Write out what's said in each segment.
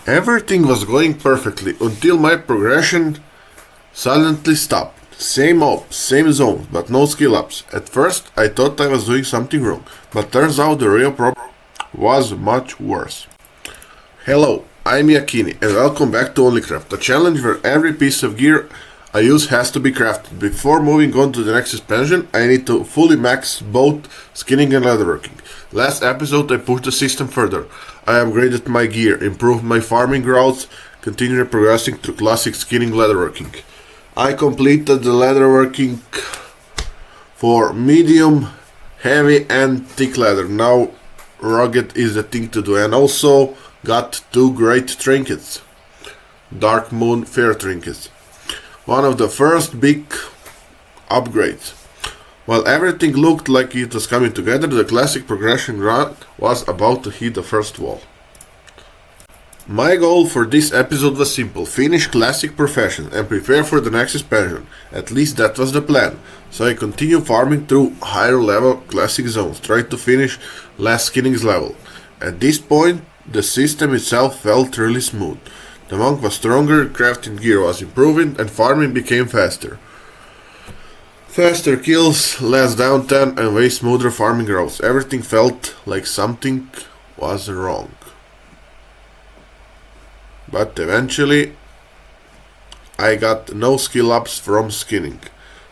Everything was going perfectly until my progression suddenly stopped. Same mob, same zone, but no skill ups. At first I thought I was doing something wrong, but turns out the real problem was much worse. Hello, I'm Yakini and welcome back to OnlyCraft, a challenge where every piece of gear I use has to be crafted. Before moving on to the next expansion, I need to fully max both skinning and leatherworking. Last episode I pushed the system further. I upgraded my gear, improved my farming routes, continued progressing through classic skinning leatherworking. I completed the leatherworking for medium, heavy and thick leather. Now rugged is the thing to do, and also got two great trinkets. Dark Moon Fair trinkets. One of the first big upgrades. While everything looked like it was coming together, the classic progression run was about to hit the first wall. My goal for this episode was simple: finish classic profession and prepare for the next expansion. At least that was the plan. So I continued farming through higher level classic zones, tried to finish last skinning's level. At this point, the system itself felt really smooth. The monk was stronger, crafting gear was improving, and farming became faster. Faster kills, less downtime, and way smoother farming routes. Everything felt like something was wrong. But eventually, I got no skill ups from skinning.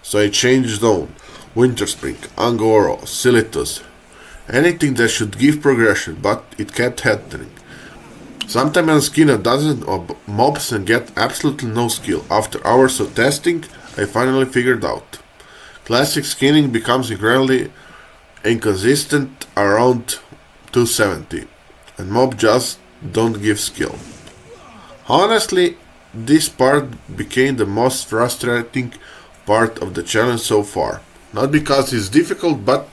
So I changed zone. Winter Spring, Angora, Silitus. Anything that should give progression, but it kept happening. Sometimes I skin a dozen of mobs and get absolutely no skill. After hours of testing, I finally figured out. Classic skinning becomes incredibly inconsistent around 270, and mob just don't give skill. Honestly, this part became the most frustrating part of the challenge so far. Not because it's difficult, but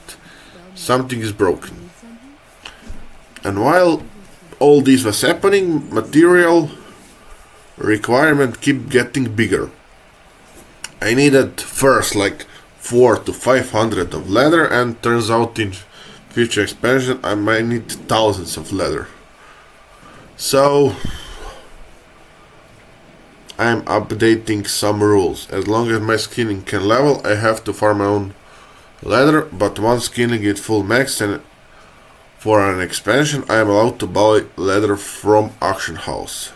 something is broken. And while all this was happening, material requirement kept getting bigger. I needed first like 400 to 500 of leather, and turns out in future expansion I might need thousands of leather. So I'm updating some rules. As long as my skinning can level, I have to farm my own leather, but once skinning is full max and for an expansion, I am allowed to buy leather from auction house.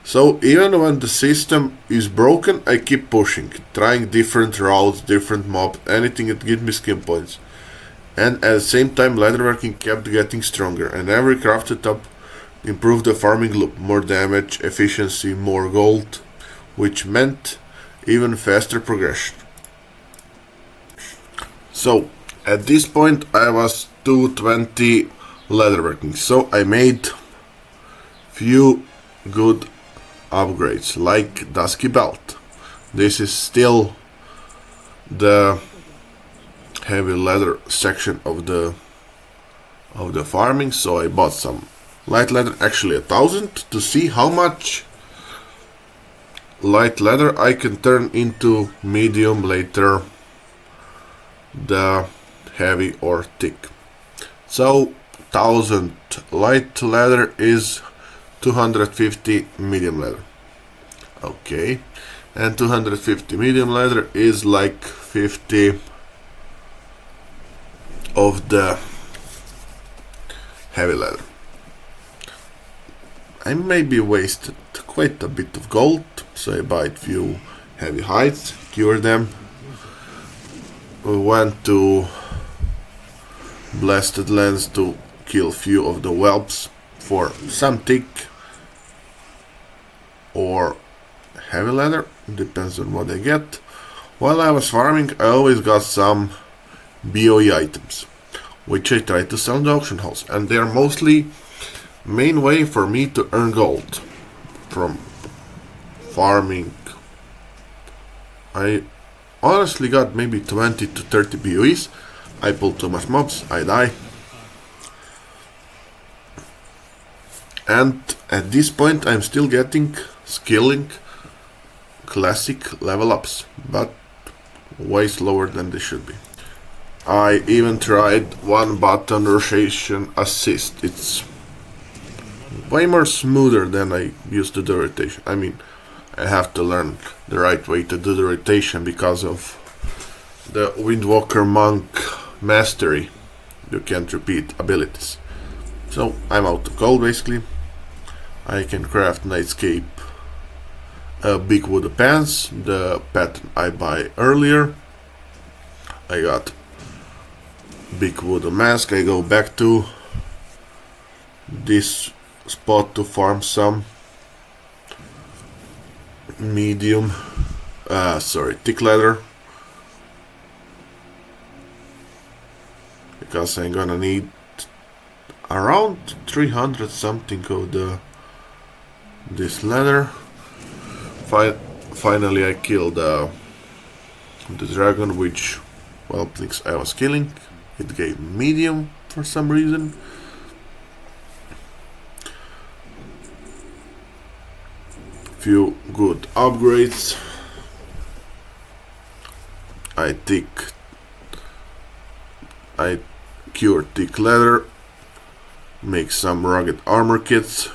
So even when the system is broken, I keep pushing, trying different routes, different mobs, anything that gives me skill points. And at the same time, leatherworking kept getting stronger, and every crafted up improved the farming loop, more damage, efficiency, more gold, which meant even faster progression. So at this point I was 220 leatherworking, so I made few good upgrades, like Dusky Belt. This is still the heavy leather section of the farming, so I bought some light leather, actually 1,000, to see how much light leather I can turn into medium later, the heavy or thick. So 1,000 light leather is 250 medium leather. Okay, and 250 medium leather is like 50 of the heavy leather. I maybe wasted quite a bit of gold, so I bought few heavy hides, cured them. We went to Blasted Lands to kill few of the whelps for some thick or heavy leather, depends on what I get. While I was farming, I always got some BOE items, which I try to sell in the auction house, and they are mostly main way for me to earn gold from farming. I honestly got maybe 20 to 30 BOEs. I pull too much mobs, I die. And at this point I'm still getting skilling classic level ups, but way slower than they should be. I even tried one button rotation assist. It's way more smoother than I used to do rotation. I mean, I have to learn the right way to do the rotation because of the Windwalker Monk mastery. You can't repeat abilities. So I'm out of gold basically. I can craft Nightscape big wooden pants, the pattern I buy earlier. I got big wooden mask. I go back to this spot to farm some medium, thick leather, because I'm gonna need around 300 something of this leather. Finally I killed the dragon, which, well, thinks I was killing. It gave medium for some reason. Few good upgrades. I cure thick leather, make some rugged armor kits.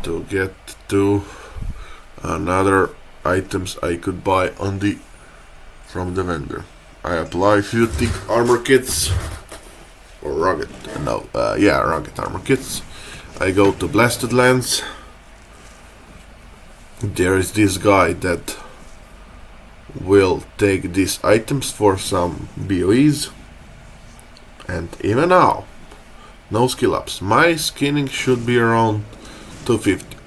To get to another items I could buy from the vendor. I apply a few thick armor kits, or rugged armor kits. I go to Blasted Lands. There is this guy that will take these items for some BOEs, and even now, no skill ups. My skinning should be around 250.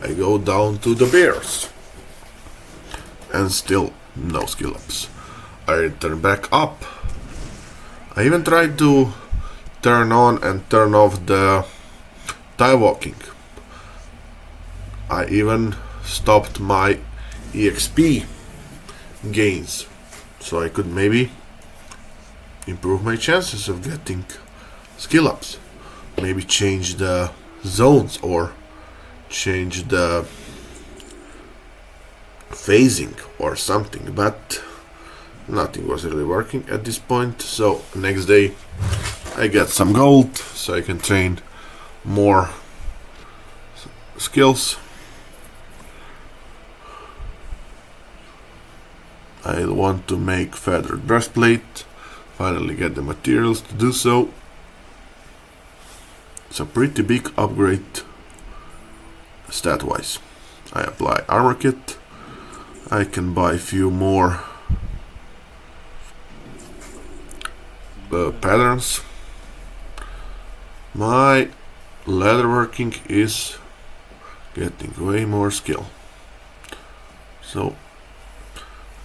I go down to the bears, and still no skill ups. I return back up. I even tried to turn on and turn off the tie walking. I even stopped my EXP gains, so I could maybe improve my chances of getting skill ups. Maybe change the zones or change the phasing or something, but nothing was really working at this point. So next day I get some gold so I can train more skills. I want to make feathered breastplate, finally get the materials to do so. It's a pretty big upgrade stat wise. I apply armor kit. I can buy a few more patterns. My leatherworking is getting way more skill, so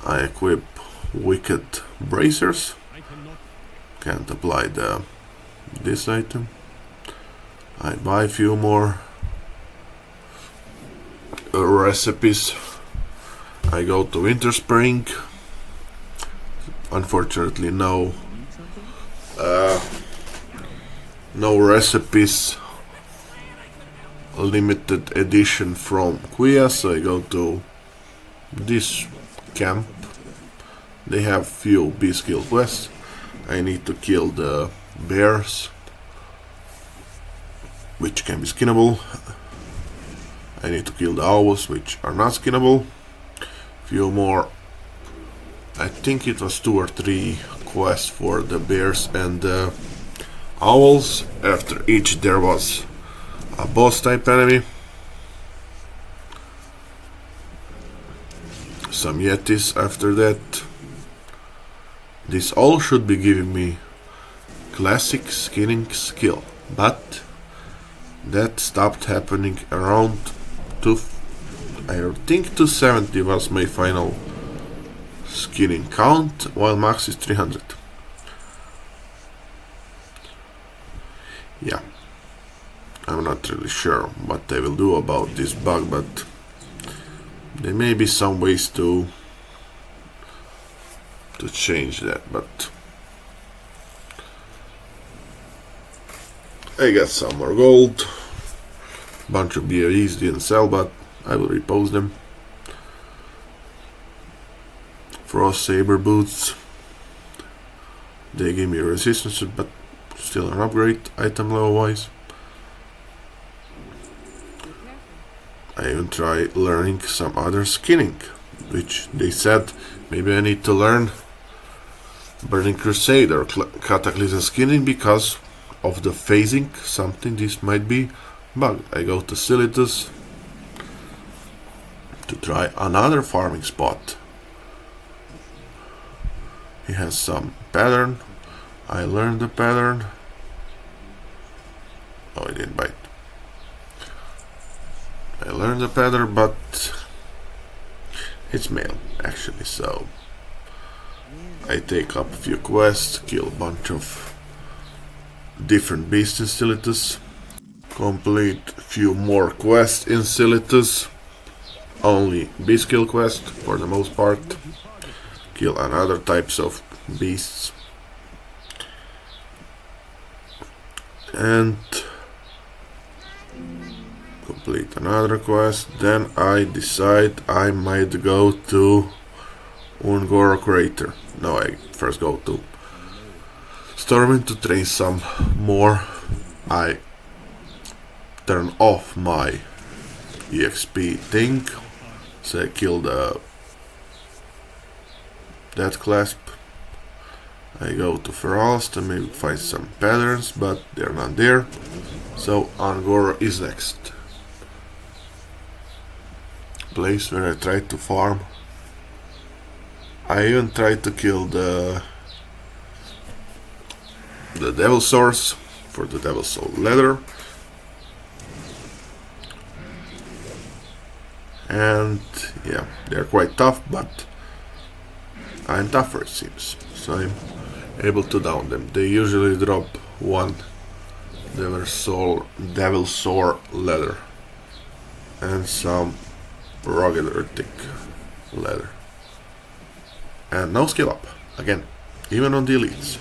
I equip wicked bracers. Can't apply this item. I buy a few more recipes. I go to Winter Spring. Unfortunately, no recipes limited edition from Kuya, so I go to this camp. They have few B skill quests. I need to kill the bears, which can be skinnable. I need to kill the owls, which are not skinnable. Few more, I think it was 2 or 3 quests for the bears and the owls. After each there was a boss type enemy. Some yetis after that. This all should be giving me classic skinning skill, but that stopped happening around I think 270 was my final skinning count, while max is 300. Yeah, I'm not really sure what they will do about this bug, but there may be some ways to change that. But I got some more gold. Bunch of BOEs didn't sell, but I will repost them. Frost saber boots. They gave me resistance, but still an upgrade item level wise. I even try learning some other skinning, which they said maybe I need to learn Burning Crusade or Cataclysm Skinning because of the phasing. Something this might be bug. I go to Silitus to try another farming spot. He has some pattern. I learned the pattern. Oh, I didn't bite. I learned the pattern, but it's male actually, so I take up a few quests, kill a bunch of different beasts in Silitus, complete a few more quests in Silitus, only beast kill quest for the most part, kill another types of beasts, and complete another quest. Then I decide I might go to Ungoro Crater. No, I first go to Storming to train some more. I turn off my EXP thing, so I kill the Death Clasp. I go to Feralis to maybe find some patterns, but they're not there, so Angora is next. Place where I tried to farm. I even tried to kill the Devil Source for the Devil Soul Leather, and yeah, they're quite tough, but I'm tougher it seems, so I'm able to down them. They usually drop one Devil Soul Leather and some rugged Arctic leather. And no skill up, again, even on the elites.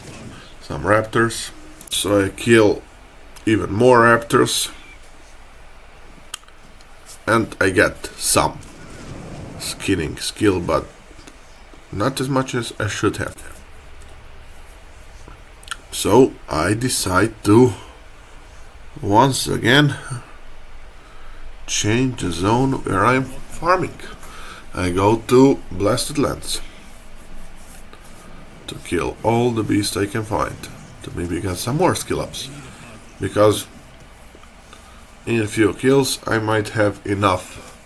Some raptors, so I kill even more raptors. And I get some skinning skill, but not as much as I should have. So I decide to once again change the zone where I'm farming. I go to Blasted Lands to kill all the beasts I can find, to maybe get some more skill ups, because in a few kills I might have enough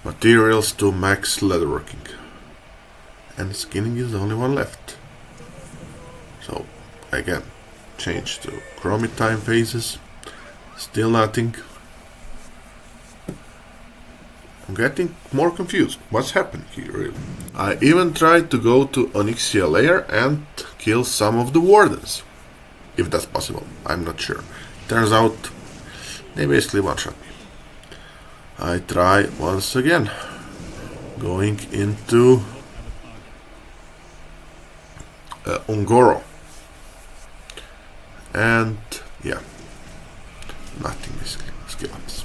materials to max leatherworking, and skinning is the only one left. So I can change to chromite time phases, still nothing. I'm getting more confused. What's happening here, really? I even tried to go to Onyxia Lair and kill some of the wardens. If that's possible, I'm not sure. Turns out, they basically one-shot me. I try once again, going into Ungoro. And yeah, nothing basically, skill ups.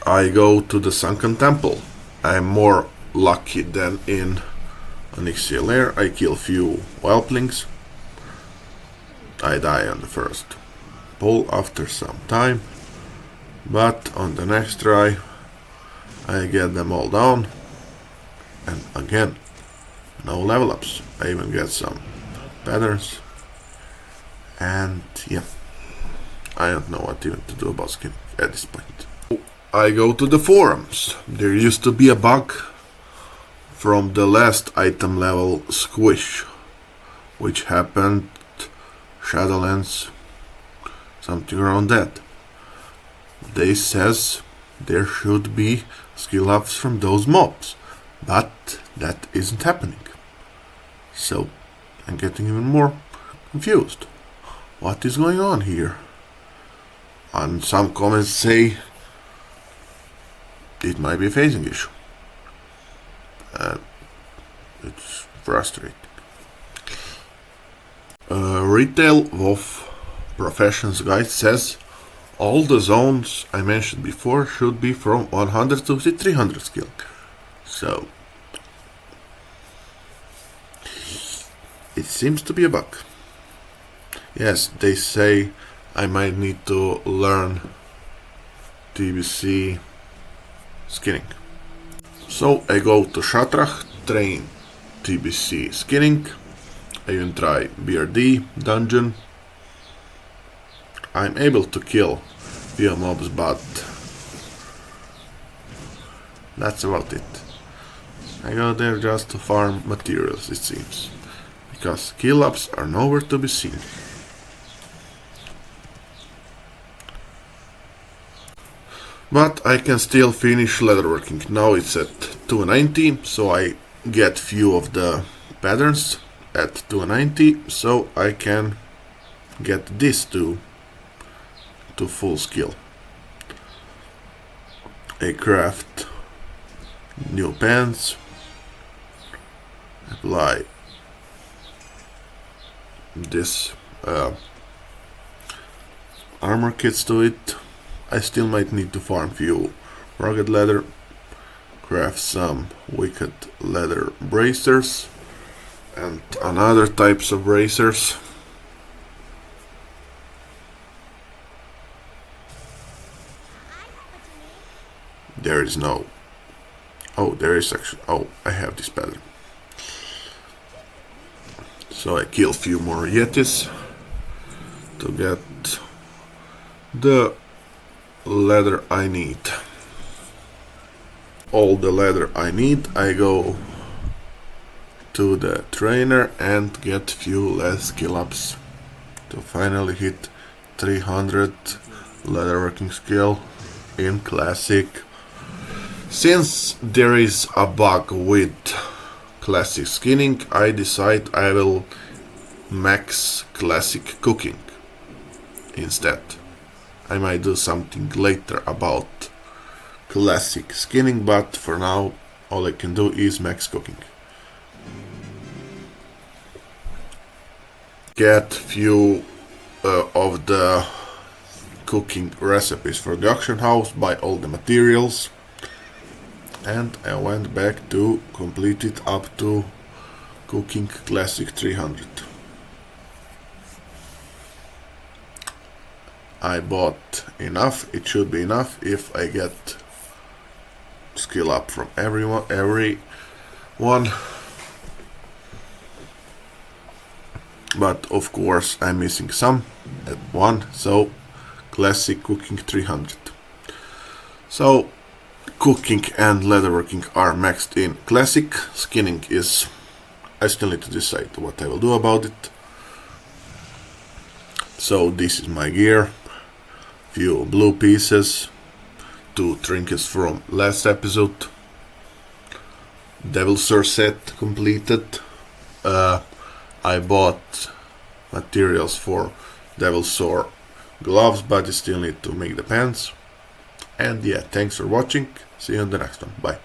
I go to the Sunken Temple. I'm more lucky than in Onyxia Lair. I kill few whelplings. I die on the first pull after some time, but on the next try I get them all down, and again no level ups. I even get some patterns, and yeah, I don't know what even to do about skinning at this point. I go to the forums. There used to be a bug from the last item level squish, which happened Shadowlands, something around that. They says there should be skill ups from those mobs, but that isn't happening. So I'm getting even more confused. What is going on here? And some comments say it might be a phasing issue. It's frustrating. Retail WoW Professions Guide says all the zones I mentioned before should be from 100 to 300 skill. So it seems to be a bug. Yes, they say I might need to learn TBC skinning. So I go to Shatrach, train TBC skinning. I even try BRD dungeon. I'm able to kill few mobs, but that's about it. I go there just to farm materials, it seems, because skill ups are nowhere to be seen. But I can still finish leatherworking. Now it's at 290, so I get few of the patterns at 290, so I can get this to full skill. I craft new pants, apply this armor kits to it. I still might need to farm few rugged leather, craft some wicked leather bracers and another types of bracers. There is no... Oh, there is actually... Oh, I have this pattern. So I kill few more yetis to get the leather I need. All the leather I need, I go to the trainer and get few less skill ups to finally hit 300 leatherworking skill in Classic. Since there is a bug with Classic Skinning, I decide I will max Classic Cooking instead. I might do something later about Classic Skinning, but for now all I can do is max Cooking. Get few of the cooking recipes for the auction house, buy all the materials, and I went back to complete it up to Cooking Classic 300. I bought enough, it should be enough if I get skill up from everyone. But of course I'm missing some at 1, so Classic Cooking 300. So cooking and leatherworking are maxed in Classic. Skinning is... I still need to decide what I will do about it. So this is my gear. Few blue pieces, 2 trinkets from last episode, Devil Sword set completed. I bought materials for Devil Sword gloves, but I still need to make the pants. And yeah, thanks for watching. See you in the next one. Bye.